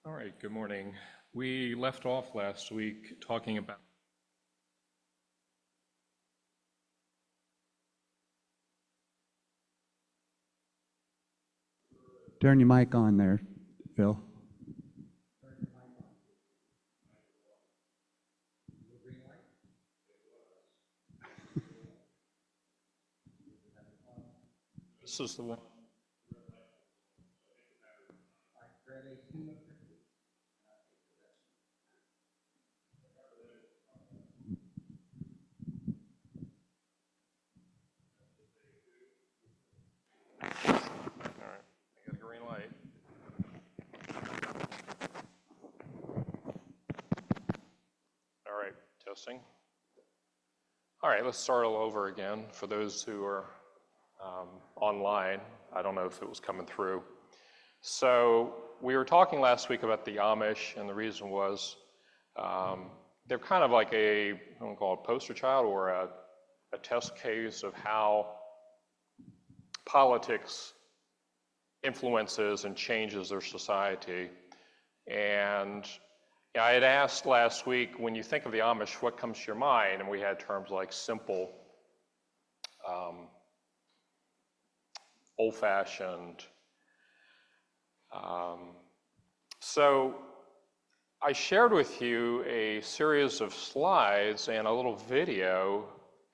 All right, good morning. We left off last week talking about Turn your mic on there, Phil. this is the one. All right, I got a green light. All right, testing. All right, let's start all over again. For those who are online, I don't know if it was coming through. So we were talking last week about the Amish, and the reason was they're kind of like I don't call it a poster child or a test case of how politics influences and changes their society. And I had asked last week, when you think of the Amish, what comes to your mind? And we had terms like simple, old-fashioned. So I shared with you a series of slides and a little video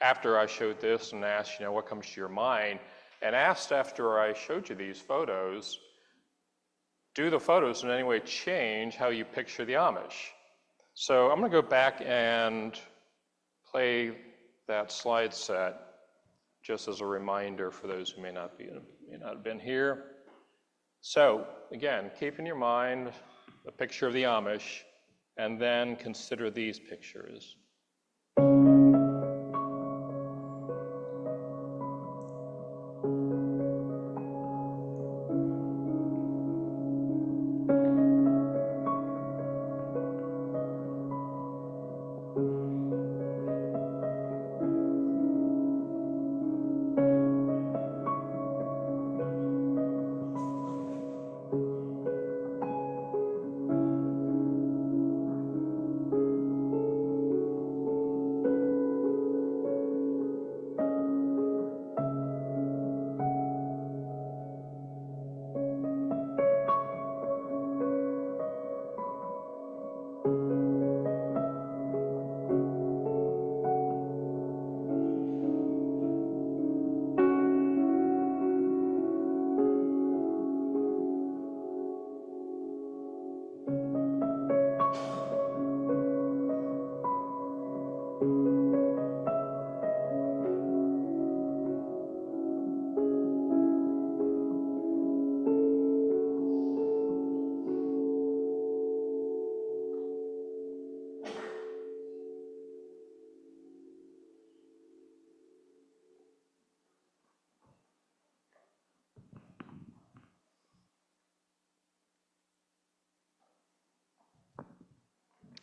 after I showed this and asked, what comes to your mind? And asked after I showed you these photos, do the photos in any way change how you picture the Amish? So I'm going to go back and play that slide set just as a reminder for those who may not have been here. So again, keep in your mind a picture of the Amish, and then consider these pictures.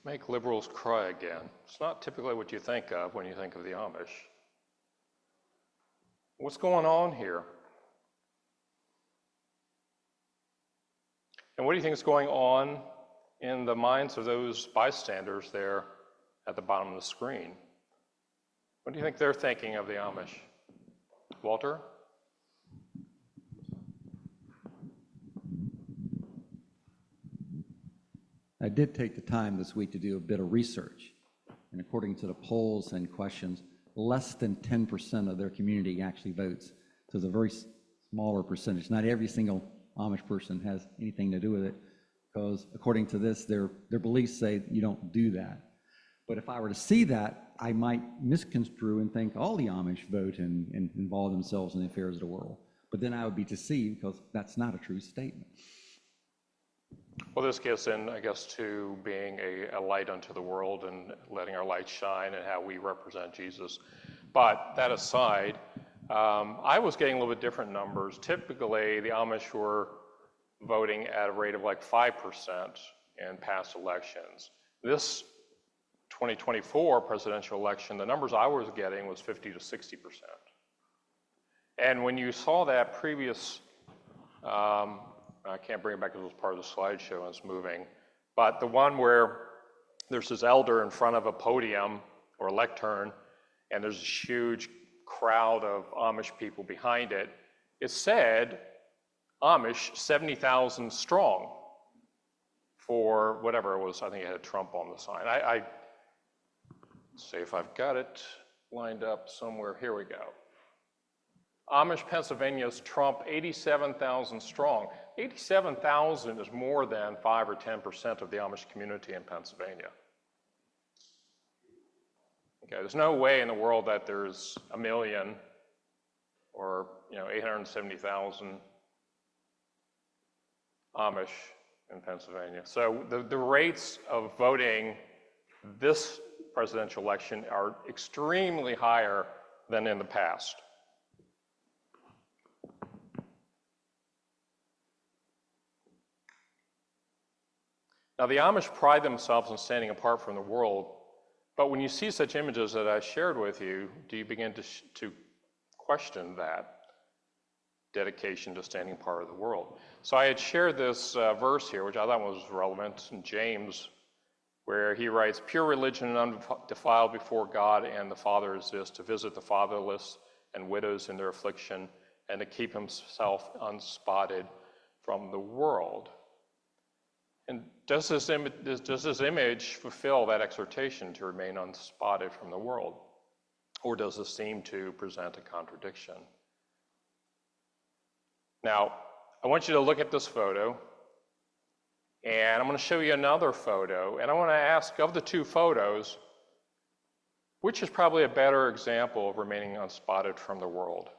Make liberals cry again. It's not typically what you think of when you think of the Amish. What's going on here? And what do you think is going on in the minds of those bystanders there at the bottom of the screen? What do you think they're thinking of the Amish? Walter? I did take the time this week to do a bit of research, and according to the polls and questions, less than 10% of their community actually votes. So it's a very smaller percentage. Not every single Amish person has anything to do with it, because according to this, their beliefs say you don't do that. But if I were to see that, I might misconstrue and think all the Amish vote and involve themselves in the affairs of the world. But then I would be deceived, because that's not a true statement. Well, this gets in, I guess, to being a light unto the world and letting our light shine and how we represent Jesus. But that aside, I was getting a little bit different numbers. Typically, the Amish were voting at a rate of like 5% in past elections. This 2024 presidential election, the numbers I was getting was 50 to 60%. And when you saw that previous I can't bring it back because it was part of the slideshow and it's moving. But the one where there's this elder in front of a podium or lectern, and there's a huge crowd of Amish people behind it, it said Amish 70,000 strong for whatever it was. I think it had Trump on the sign. Let's see if I've got it lined up somewhere. Here we go. Amish Pennsylvania's Trump 87,000 strong. 87,000 is more than 5 or 10% of the Amish community in Pennsylvania. Okay, there's no way in the world that there's 1 million or 870,000 Amish in Pennsylvania. So the rates of voting this presidential election are extremely higher than in the past. Now, the Amish pride themselves in standing apart from the world, but when you see such images that I shared with you, do you begin to question that dedication to standing apart of the world? So I had shared this verse here, which I thought was relevant, in James, where he writes, "Pure religion and undefiled before God and the Father is this, to visit the fatherless and widows in their affliction, and to keep himself unspotted from the world." And does this image fulfill that exhortation to remain unspotted from the world? Or does this seem to present a contradiction? Now, I want you to look at this photo, and I'm going to show you another photo, and I want to ask, of the two photos, which is probably a better example of remaining unspotted from the world?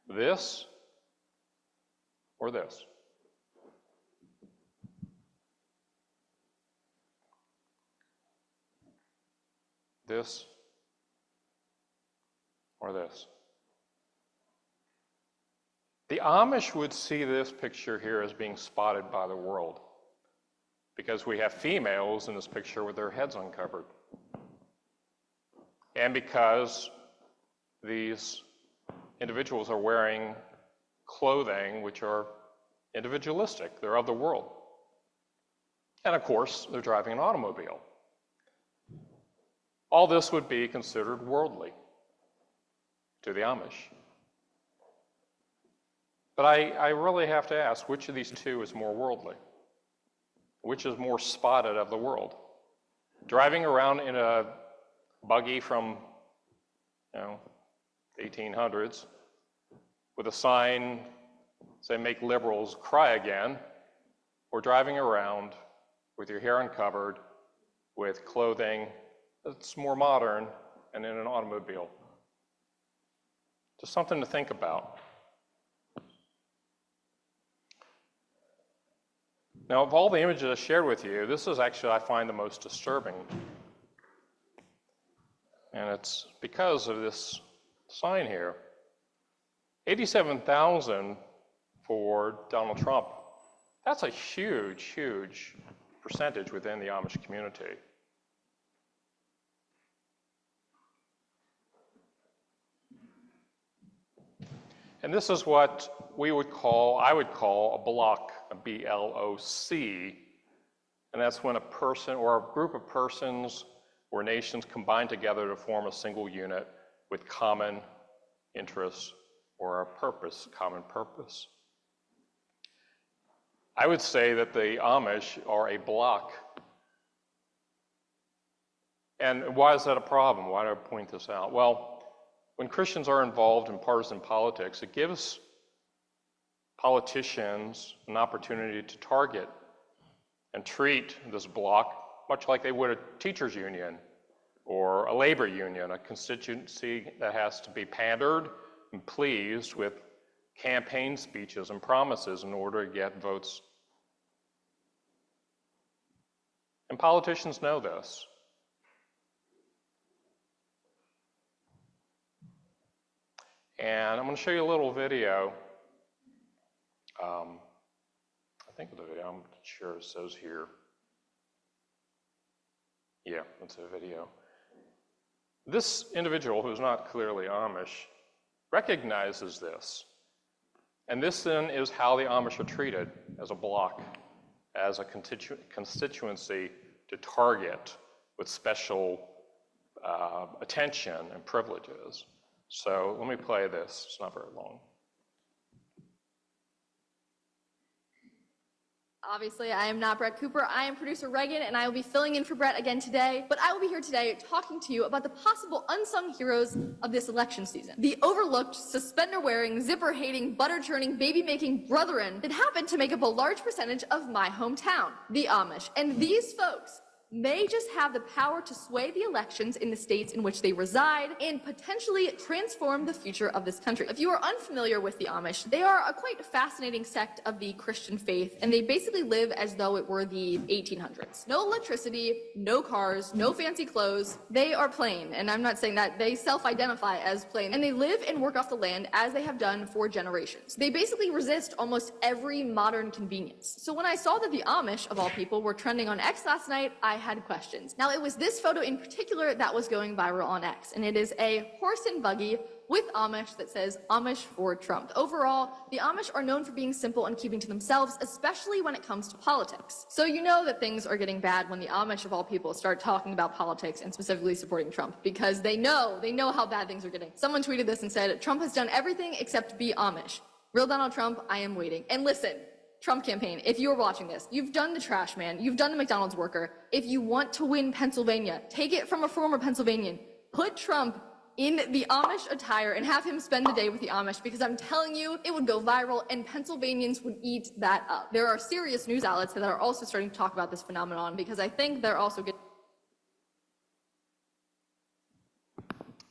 This or this? This or this? The Amish would see this picture here as being spotted by the world, because we have females in this picture with their heads uncovered. And because these individuals are wearing clothing which are individualistic, they're of the world. And of course, they're driving an automobile. All this would be considered worldly to the Amish. But I really have to ask, which of these two is more worldly? Which is more spotted of the world? Driving around in a buggy from, the 1800s with a sign, say, "Make liberals cry again," or driving around with your hair uncovered, with clothing that's more modern and in an automobile? Just something to think about. Now, of all the images I shared with you, this is actually, I find, the most disturbing. And it's because of this sign here. 87,000 for Donald Trump. That's a huge, huge percentage within the Amish community. And this is what I would call a bloc, a B-L-O-C, and that's when a person or a group of persons or nations combine together to form a single unit with common interests or a purpose, common purpose. I would say that the Amish are a bloc. And why is that a problem? Why do I point this out? Well, when Christians are involved in partisan politics, it gives politicians an opportunity to target and treat this bloc much like they would a teachers' union or a labor union, a constituency that has to be pandered and pleased with campaign speeches and promises in order to get votes. And politicians know this. And I'm going to show you a little video. I think of the video, I'm not sure it says here. Yeah, it's a video. This individual, who's not clearly Amish, recognizes this. And this then is how the Amish are treated, as a bloc. as a constituency to target with special attention and privileges. So let me play this. It's not very long. Obviously, I am not Brett Cooper. I am producer Reagan, and I will be filling in for Brett again today. But I will be here today talking to you about the possible unsung heroes of this election season. The overlooked, suspender-wearing, zipper-hating, butter-churning, baby-making brethren that happen to make up a large percentage of my hometown, the Amish. And these folks may just have the power to sway the elections in the states in which they reside and potentially transform the future of this country. If you are unfamiliar with the Amish, they are a quite fascinating sect of the Christian faith, and they basically live as though it were the 1800s. No electricity, no cars, no fancy clothes. They are plain, and I'm not saying that. They self-identify as plain, and they live and work off the land as they have done for generations. They basically resist almost every modern convenience. So when I saw that the Amish, of all people, were trending on X last night, I had questions. Now, it was this photo in particular that was going viral on X, and it is a horse and buggy with Amish that says Amish for Trump. Overall, the Amish are known for being simple and keeping to themselves, especially when it comes to politics. So you know that things are getting bad when the Amish, of all people, start talking about politics and specifically supporting Trump, because they know how bad things are getting. Someone tweeted this and said, Trump has done everything except be Amish. Real Donald Trump, I am waiting. And listen, Trump campaign, if you're watching this, you've done the trash man, you've done the McDonald's worker. If you want to win Pennsylvania, take it from a former Pennsylvanian. Put Trump in the Amish attire and have him spend the day with the Amish, because I'm telling you, it would go viral and Pennsylvanians would eat that up. There are serious news outlets that are also starting to talk about this phenomenon, because I think they're also getting...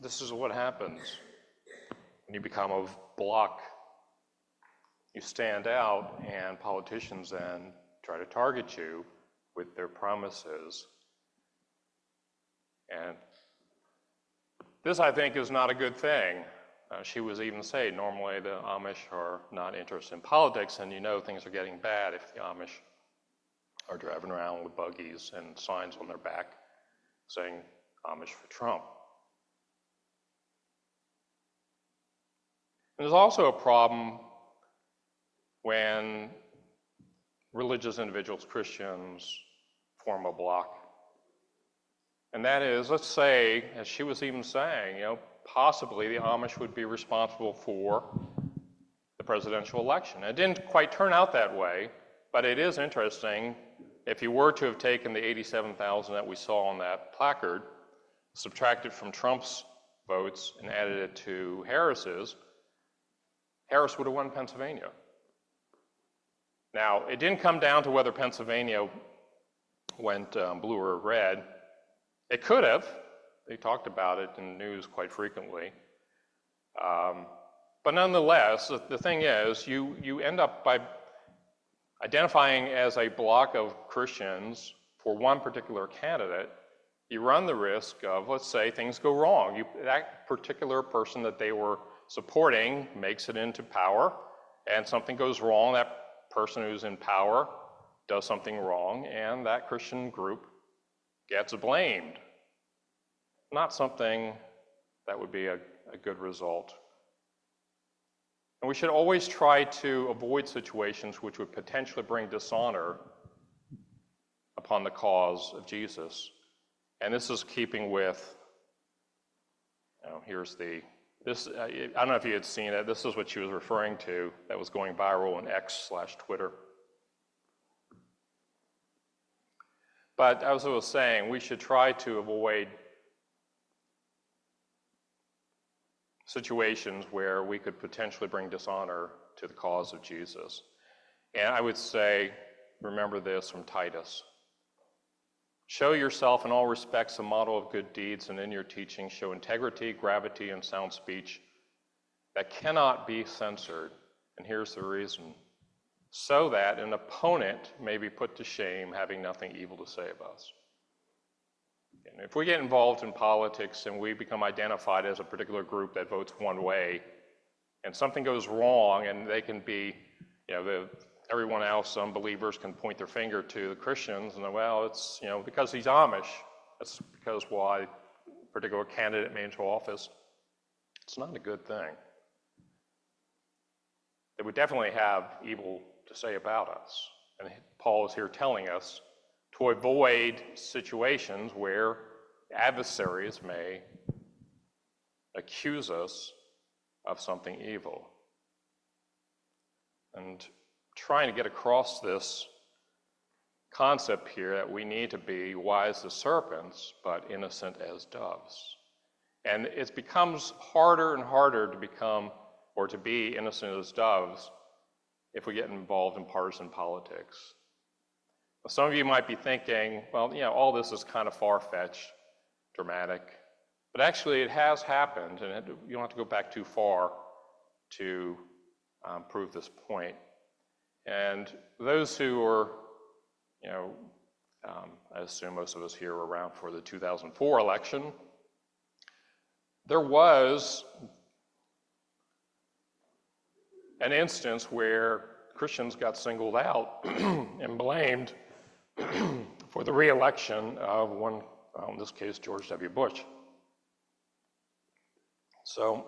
This is what happens when you become a bloc. You stand out, and politicians then try to target you with their promises. And this, I think, is not a good thing. She was even saying, normally the Amish are not interested in politics, and you know things are getting bad if the Amish are driving around with buggies and signs on their back saying Amish for Trump. And there's also a problem when religious individuals, Christians, form a bloc. And that is, let's say, as she was even saying, possibly the Amish would be responsible for the presidential election. It didn't quite turn out that way, but it is interesting. If you were to have taken the 87,000 that we saw on that placard, subtracted from Trump's votes and added it to Harris's, Harris would have won Pennsylvania. Now, it didn't come down to whether Pennsylvania went blue or red. It could have. They talked about it in the news quite frequently. But nonetheless, the thing is, you end up by identifying as a bloc of Christians for one particular candidate. You run the risk of, let's say, things go wrong. That particular person that they were supporting makes it into power, and something goes wrong. That person who's in power does something wrong, and that Christian group gets blamed. Not something that would be a good result. And we should always try to avoid situations which would potentially bring dishonor upon the cause of Jesus. And this is keeping with, here's this, I don't know if you had seen it, this is what she was referring to that was going viral on X/Twitter. But as I was saying, we should try to avoid situations where we could potentially bring dishonor to the cause of Jesus. And I would say, remember this from Titus. Show yourself in all respects a model of good deeds, and in your teaching show integrity, gravity, and sound speech that cannot be censored. And here's the reason. So that an opponent may be put to shame, having nothing evil to say of us. And if we get involved in politics and we become identified as a particular group that votes one way, and something goes wrong, and they can be, everyone else, unbelievers, can point their finger to the Christians and say, well, it's, because he's Amish. That's because why a particular candidate made into office. It's not a good thing. They would definitely have evil to say about us. And Paul is here telling us, to avoid situations where adversaries may accuse us of something evil. And trying to get across this concept here that we need to be wise as serpents, but innocent as doves. And it becomes harder and harder to become or to be innocent as doves if we get involved in partisan politics. Some of you might be thinking, well, all this is kind of far-fetched, dramatic, but actually it has happened, and you don't have to go back too far to prove this point. And those who are, I assume most of us here were around for the 2004 election, there was an instance where Christians got singled out and blamed for the re-election of one, in this case, George W. Bush. So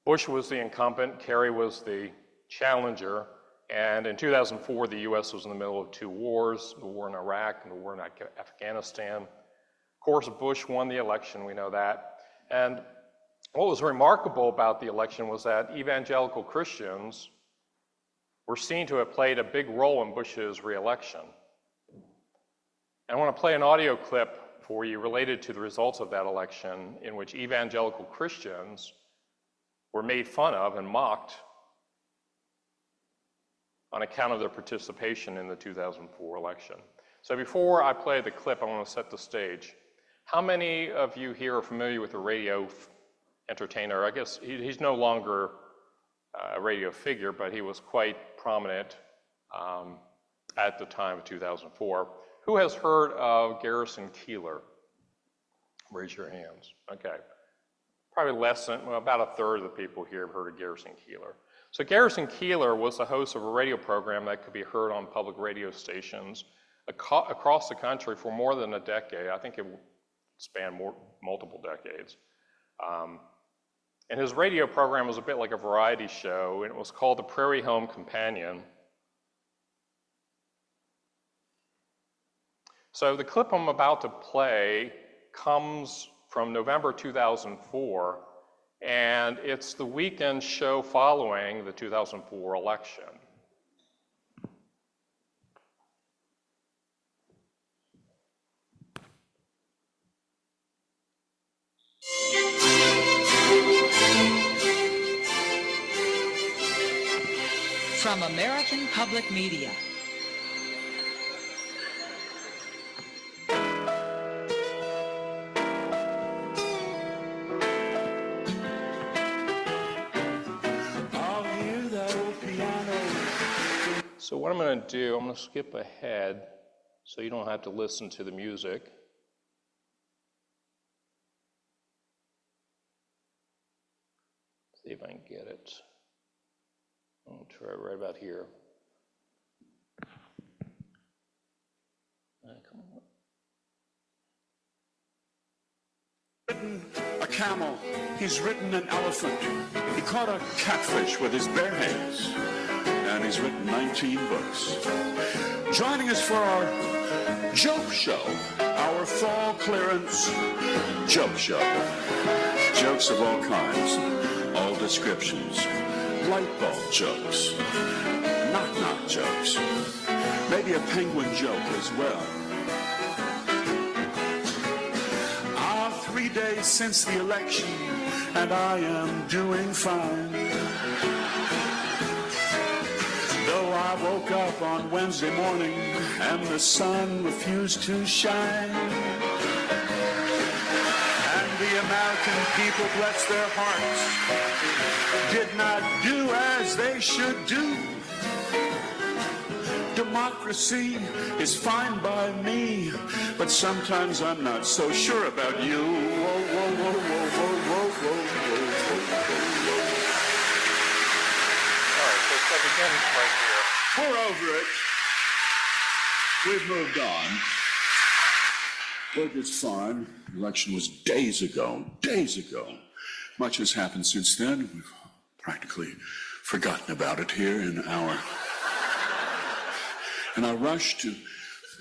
Bush was the incumbent, Kerry was the challenger, and in 2004, the U.S. was in the middle of two wars, the war in Iraq and the war in Afghanistan. Of course, Bush won the election, we know that. And what was remarkable about the election was that evangelical Christians were seen to have played a big role in Bush's re-election. And I want to play an audio clip for you related to the results of that election in which evangelical Christians were made fun of and mocked on account of their participation in the 2004 election. So before I play the clip, I want to set the stage. How many of you here are familiar with a radio entertainer? I guess he's no longer a radio figure, but he was quite prominent at the time of 2004. Who has heard of Garrison Keillor? Raise your hands. Okay. Probably less than, about a third of the people here have heard of Garrison Keillor. So Garrison Keillor was the host of a radio program that could be heard on public radio stations across the country for more than a decade. I think it spanned multiple decades. And his radio program was a bit like a variety show, and it was called The Prairie Home Companion. So the clip I'm about to play comes from November 2004, and it's the weekend show following the 2004 election. From American Public Media. So what I'm going to do, I'm going to skip ahead so you don't have to listen to the music. See if I can get it. I'll try right about here. Come on. A camel, he's ridden an elephant, he caught a catfish with his bare hands, and he's written 19 books. Joining us for our joke show, our fall clearance joke show. Jokes of all kinds, all descriptions, light bulb jokes, knock-knock jokes, maybe a penguin joke as well. 3 days since the election, and I am doing fine. Though I woke up on Wednesday morning and the sun refused to shine. And the American people, bless their hearts, did not do as they should do. Democracy is fine by me, but sometimes I'm not so sure about you. Whoa, whoa, whoa, whoa, whoa, whoa, whoa, whoa, whoa, whoa. All right, so it begins right here. We're over it. We've moved on. Look, it's fine. The election was days ago. Much has happened since then. We've practically forgotten about it here in our in our rush to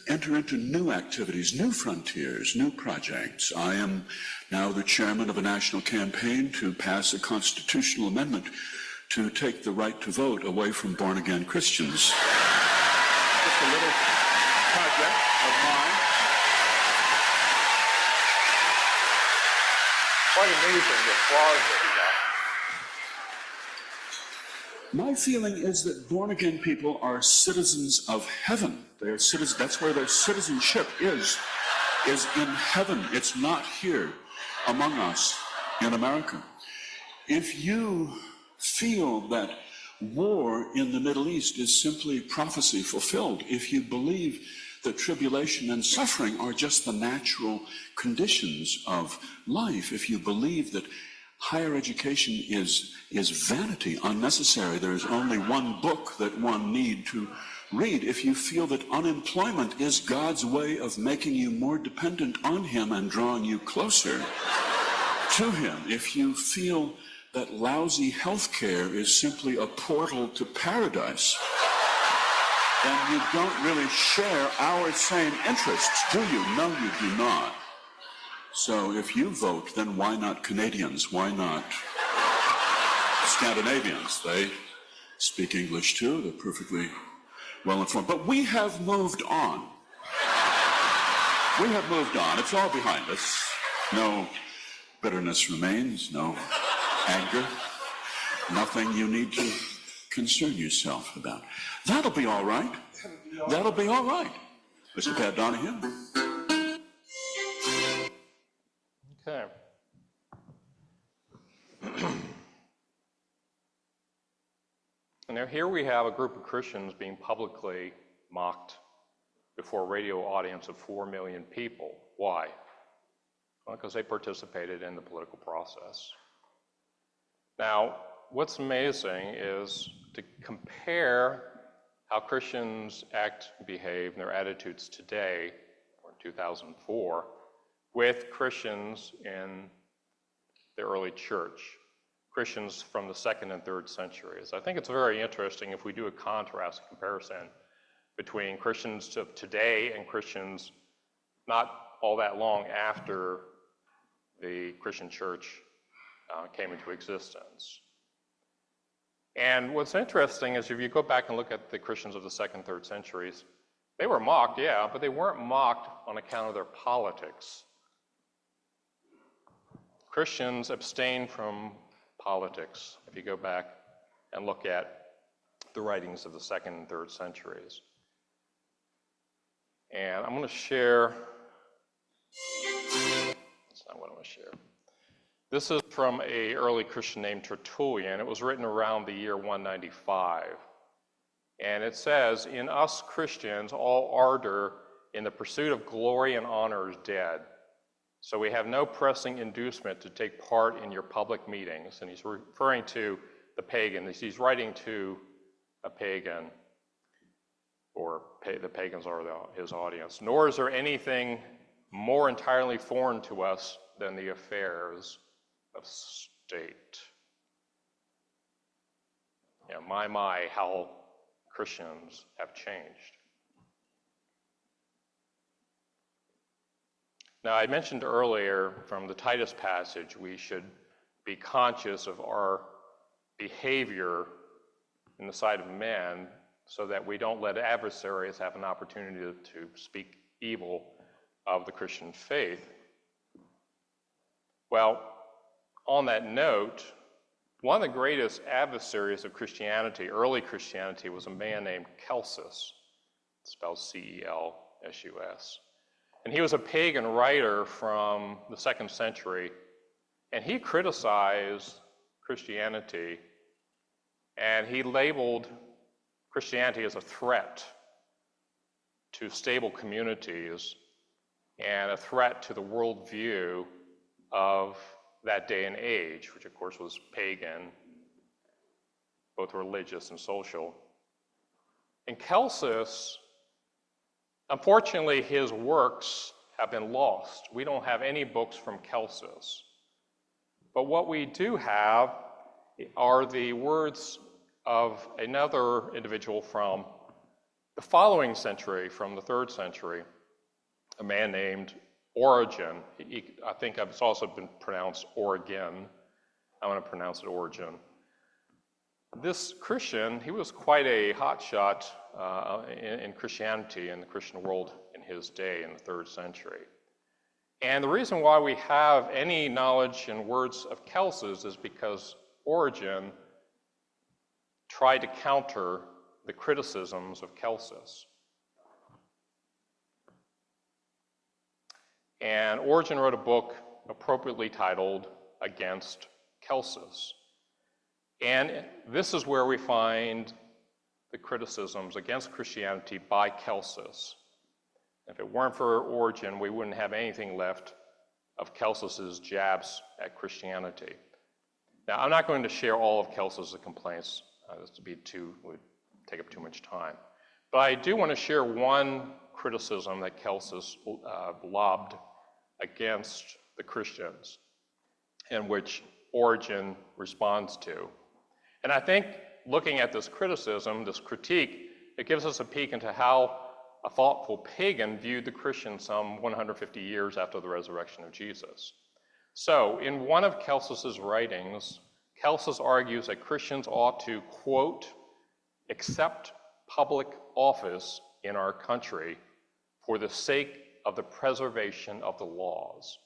enter into new activities, new frontiers, new projects. I am now the chairman of a national campaign to pass a constitutional amendment to take the right to vote away from born-again Christians. Just a little project of mine. Quite amazing, the applause that we got. My feeling is that born-again people are citizens of heaven. They are citizens. That's where their citizenship is in heaven. It's not here among us in America. If you feel that war in the Middle East is simply prophecy fulfilled, if you believe that tribulation and suffering are just the natural conditions of life, if you believe that higher education is vanity, unnecessary, there is only one book that one need to read, if you feel that unemployment is God's way of making you more dependent on Him and drawing you closer to Him, if you feel that lousy health care is simply a portal to paradise, then you don't really share our same interests, do you? No, you do not. So if you vote, then why not Canadians? Why not Scandinavians? They speak English too. They're perfectly well informed. But we have moved on. We have moved on. It's all behind us. No bitterness remains, no anger, nothing you need to concern yourself about. That'll be all right. That'll be all right. Mr. Pat Donahue. Okay. And now here we have a group of Christians being publicly mocked before a radio audience of 4 million people. Why? Well, because they participated in the political process. Now, what's amazing is to compare how Christians act, behave, and their attitudes today, or in 2004, with Christians in the early church, Christians from the 2nd and 3rd centuries. I think it's very interesting if we do a contrast comparison between Christians of today and Christians not all that long after the Christian church came into existence. And what's interesting is if you go back and look at the Christians of the 2nd, 3rd centuries, they were mocked, yeah, but they weren't mocked on account of their politics. Christians abstained from politics, if you go back and look at the writings of the 2nd and 3rd centuries. And I'm going to share, that's not what I'm going to share. This is from an early Christian named Tertullian. It was written around the year 195. And it says, "In us Christians, all ardor in the pursuit of glory and honor is dead. So we have no pressing inducement to take part in your public meetings." And he's referring to the pagan. He's writing to a pagan, or the pagans are his audience. "Nor is there anything more entirely foreign to us than the affairs of state." Yeah, my, how Christians have changed. Now, I mentioned earlier from the Titus passage, we should be conscious of our behavior in the sight of men so that we don't let adversaries have an opportunity to speak evil of the Christian faith. Well, on that note, one of the greatest adversaries of Christianity, early Christianity, was a man named Celsus, spelled C-E-L-S-U-S. And he was a pagan writer from the 2nd century, and he criticized Christianity, and he labeled Christianity as a threat to stable communities and a threat to the worldview of that day and age, which of course was pagan, both religious and social. And Celsus, unfortunately, his works have been lost. We don't have any books from Celsus. But what we do have are the words of another individual from The following century, from the 3rd century, a man named Origen, I think it's also been pronounced Origen. I'm going to pronounce it Origen. This Christian, he was quite a hotshot in Christianity, in the Christian world in his day, in the 3rd century. And the reason why we have any knowledge and words of Celsus is because Origen tried to counter the criticisms of Celsus. And Origen wrote a book appropriately titled Against Celsus. And this is where we find the criticisms against Christianity by Celsus. If it weren't for Origen, we wouldn't have anything left of Celsus's jabs at Christianity. Now, I'm not going to share all of Celsus's complaints. This would take up too much time. But I do want to share one criticism that Celsus lobbed against the Christians, in which Origen responds to. And I think looking at this criticism, this critique, it gives us a peek into how a thoughtful pagan viewed the Christians some 150 years after the resurrection of Jesus. So, in one of Celsus's writings, Celsus argues that Christians ought to, quote, accept public office in our country for the sake of the preservation of the laws.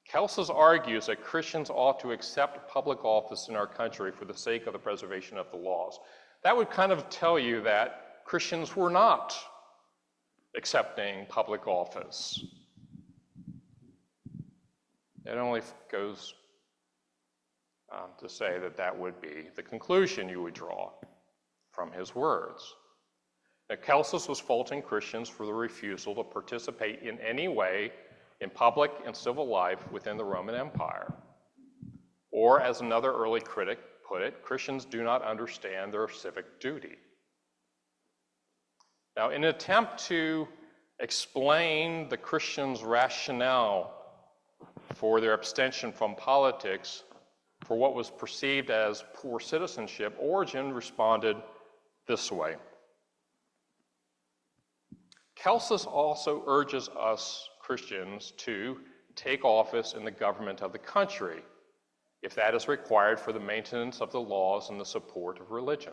Celsus argues that Christians ought to accept public office in our country for the sake of the preservation of the laws. That would kind of tell you that Christians were not accepting public office. It only goes to say that that would be the conclusion you would draw from his words. That Celsus was faulting Christians for the refusal to participate in any way in public and civil life within the Roman Empire. Or, as another early critic put it, Christians do not understand their civic duty. Now, in an attempt to explain the Christians' rationale for their abstention from politics for what was perceived as poor citizenship, Origen responded this way. Celsus also urges us Christians to take office in the government of the country, if that is required for the maintenance of the laws and the support of religion.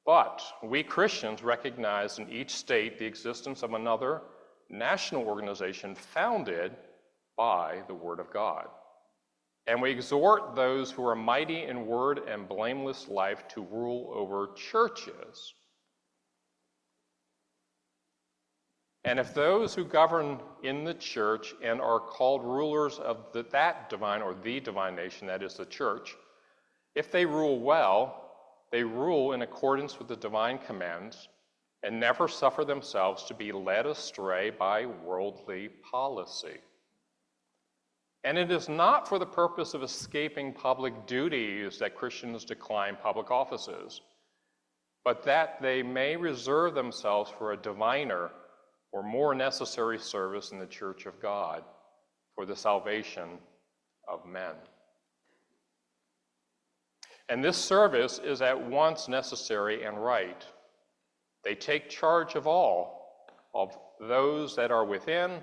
But we Christians recognize in each state the existence of another national organization founded by the Word of God. And we exhort those who are mighty in word and blameless life to rule over churches. And if those who govern in the church and are called rulers of that divine or the divine nation, that is the church, if they rule well, they rule in accordance with the divine commands and never suffer themselves to be led astray by worldly policy. And it is not for the purpose of escaping public duties that Christians decline public offices, but that they may reserve themselves for a diviner or more necessary service in the church of God for the salvation of men. And this service is at once necessary and right. They take charge of all, of those that are within,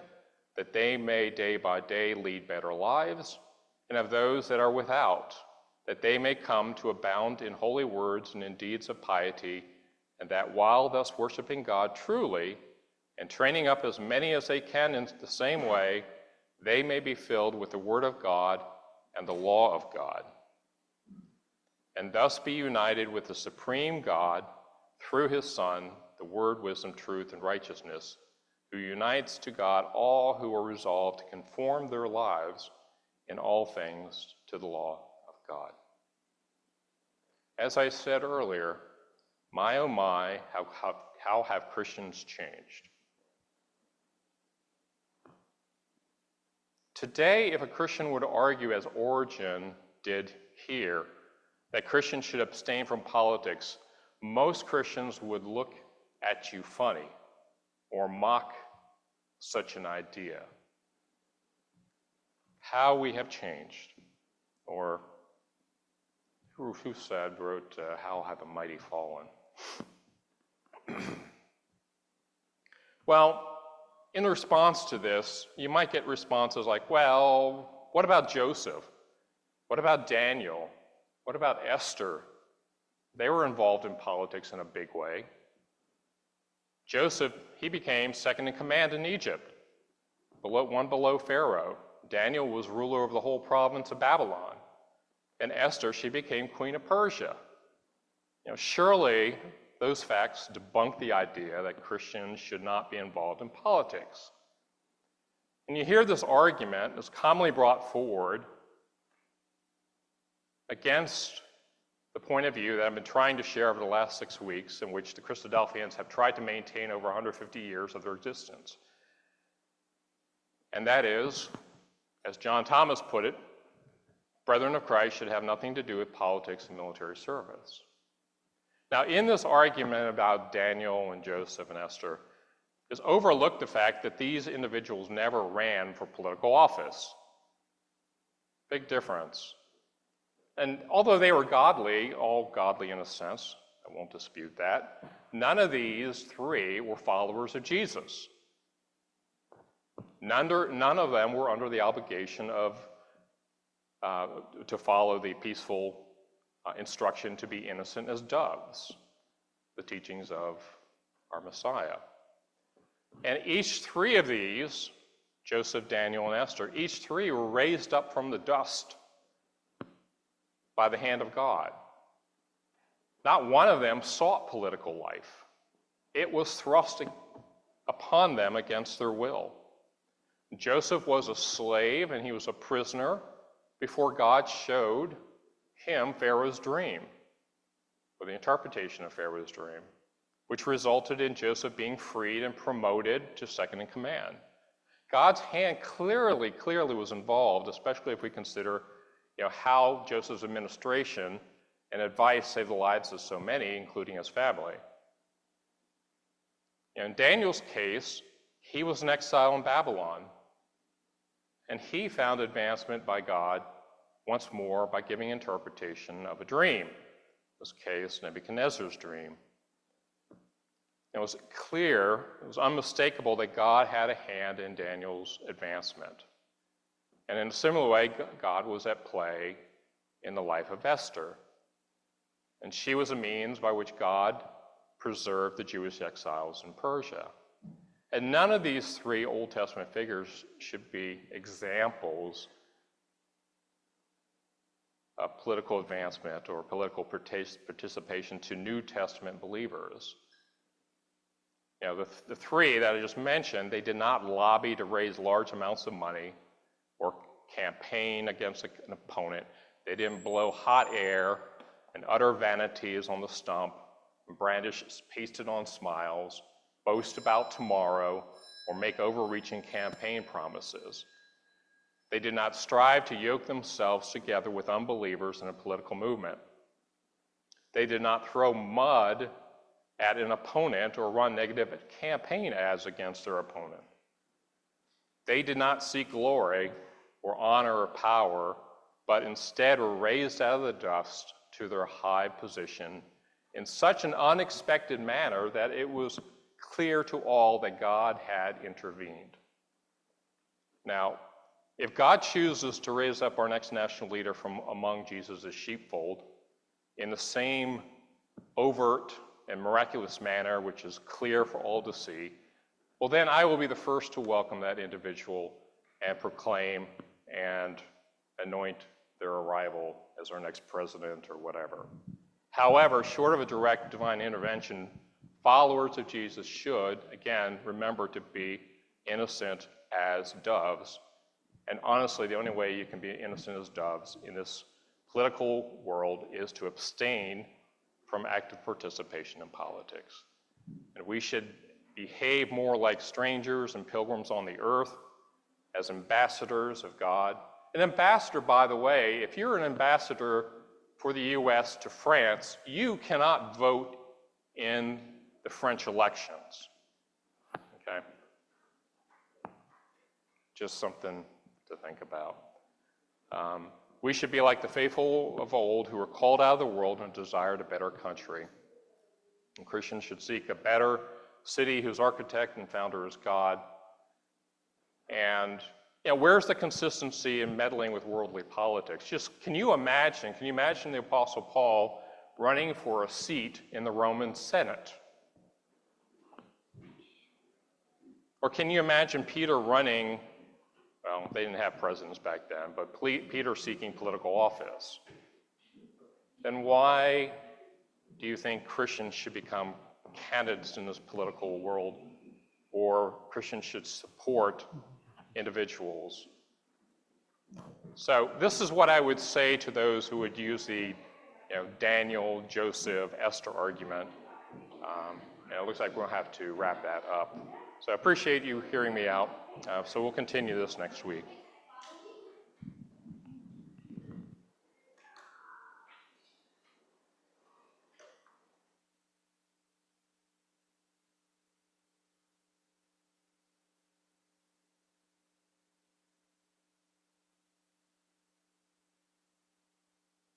that they may day by day lead better lives, and of those that are without, that they may come to abound in holy words and in deeds of piety, and that while thus worshiping God truly, and training up as many as they can in the same way, they may be filled with the Word of God and the law of God, and thus be united with the supreme God through his Son, the Word, wisdom, truth, and righteousness, who unites to God all who are resolved to conform their lives in all things to the law of God. As I said earlier, my oh my, how have Christians changed? Today, if a Christian would argue, as Origen did here, that Christians should abstain from politics, most Christians would look at you funny or mock such an idea. How we have changed, or who wrote, how have the mighty fallen? Well, in response to this, you might get responses like, well, what about Joseph? What about Daniel? What about Esther? They were involved in politics in a big way. Joseph, he became second in command in Egypt, one below Pharaoh. Daniel was ruler of the whole province of Babylon. And Esther, she became queen of Persia. Surely those facts debunk the idea that Christians should not be involved in politics. And you hear this argument that's commonly brought forward against the point of view that I've been trying to share over the last 6 weeks, in which the Christadelphians have tried to maintain over 150 years of their existence. And that is, as John Thomas put it, brethren of Christ should have nothing to do with politics and military service. Now, in this argument about Daniel and Joseph and Esther, is overlooked the fact that these individuals never ran for political office. Big difference. And although they were godly, all godly in a sense, I won't dispute that, none of these three were followers of Jesus. None of them were under the obligation of to follow the peaceful instruction to be innocent as doves, the teachings of our Messiah. And each three of these, Joseph, Daniel, and Esther, each three were raised up from the dust by the hand of God. Not one of them sought political life. It was thrust upon them against their will. Joseph was a slave and he was a prisoner before God showed him Pharaoh's dream, or the interpretation of Pharaoh's dream, which resulted in Joseph being freed and promoted to second in command. God's hand clearly was involved, especially if we consider how Joseph's administration and advice saved the lives of so many, including his family. In Daniel's case, he was an exile in Babylon, and he found advancement by God once more by giving interpretation of a dream. In this case, Nebuchadnezzar's dream. It was clear, it was unmistakable that God had a hand in Daniel's advancement. And in a similar way, God was at play in the life of Esther. And she was a means by which God preserved the Jewish exiles in Persia. And none of these three Old Testament figures should be examples of political advancement or political participation to New Testament believers. The three that I just mentioned, they did not lobby to raise large amounts of money or campaign against an opponent. They didn't blow hot air and utter vanities on the stump, and brandish pasted-on smiles, boast about tomorrow, or make overreaching campaign promises. They did not strive to yoke themselves together with unbelievers in a political movement. They did not throw mud at an opponent or run negative campaign ads against their opponent. They did not seek glory or honor or power, but instead were raised out of the dust to their high position in such an unexpected manner that it was clear to all that God had intervened. Now, if God chooses to raise up our next national leader from among Jesus' sheepfold in the same overt and miraculous manner, which is clear for all to see, well, then I will be the first to welcome that individual and proclaim and anoint their arrival as our next president or whatever. However, short of a direct divine intervention, followers of Jesus should, again, remember to be innocent as doves. And honestly, the only way you can be innocent as doves in this political world is to abstain from active participation in politics. And we should behave more like strangers and pilgrims on the earth as ambassadors of God. An ambassador, by the way, if you're an ambassador for the US to France, you cannot vote in the French elections, okay? Just something to think about. We should be like the faithful of old who were called out of the world and desired a better country. And Christians should seek a better city whose architect and founder is God. And where's the consistency in meddling with worldly politics? Just can you imagine the Apostle Paul running for a seat in the Roman Senate? Or can you imagine Peter running, well, they didn't have presidents back then, but Peter seeking political office? Then why do you think Christians should become candidates in this political world, or Christians should support individuals? So this is what I would say to those who would use the Daniel, Joseph, Esther argument. It looks like we'll have to wrap that up. So I appreciate you hearing me out. So we'll continue this next week.